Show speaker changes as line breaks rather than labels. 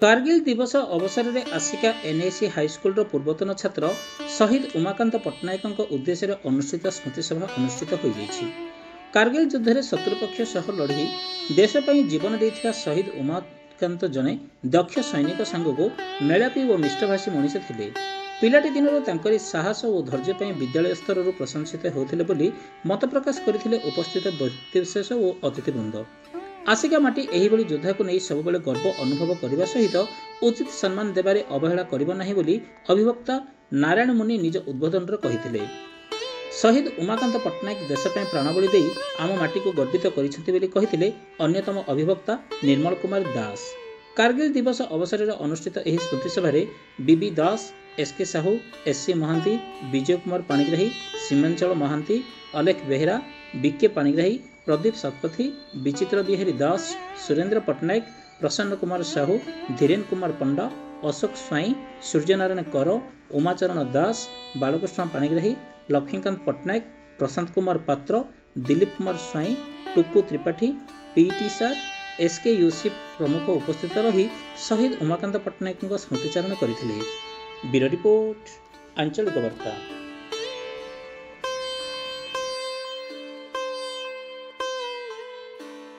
कारगिल दिवस अवसर में आसिका एनएसी हाईस्कल पूर्वतन छात्र शहीद उमाकांत पट्टनायक उद्देश्य अनुष्ठित स्मृतिसभा अनुष्ठित हो जाइछि। कारगिल युद्ध में शत्रुपक्ष सह लड़ी देशपाई जीवन देइथिबा शहीद उमाकांत जने दक्ष सैनिक सांगको मेलापी और मिष्टभाषी मनीष थिले। पिलाटी दिनरू तांकरी साहस और धैर्य पर विद्यालय स्तर प्रशंसित होते बोली मत प्रकाश करथिले उपस्थित व्यक्तिविशेष और अतिथिवृंद। आसिका माटी एही भली योद्धा को नहीं सब गर्व अनुभव करने सहित उचित सम्मान देबारे अवहेला करिब नाही बोली अभिवक्ता नारायण मुनि निज उद्बोधन कहिथिले। शहीद उमाकांत पट्टनायक देशपाई प्राणबली देई आम माटी को गर्वित करिसेंति बोली कहिथिले अन्यतम अभिवक्ता निर्मल कुमार दास। कारगिल दिवस अवसर में अनुष्ठित एही स्मृतिसभा बीबी दास, SK Sahu, SC Mahanti, Vijay Kumar Panigrahi, Seemanchal Mahanti, Alekh Behera, BK Panigrahi, Pradeep Satpathy, विचित्र बिहारी दास, सुरेंद्र पट्टनायक, प्रसन्न कुमार साहू, धीरेन कुमार पंडा, अशोक स्वाई, सूर्यनारायण कर, उमाचरण दास, बालकृष्ण पाणिग्राही, लक्ष्मीकांत पट्टनायक, प्रशांत कुमार पात्र, दिलीप कुमार स्वाई, टुकु त्रिपाठी, पीटी सार, एसके यूसिफ प्रमुख उपस्थित रही शहीद उमाकांत पट्टनायक स्मृतिचारण करथिले। ब्यूरो रिपोर्ट, आंचलिक वार्ता।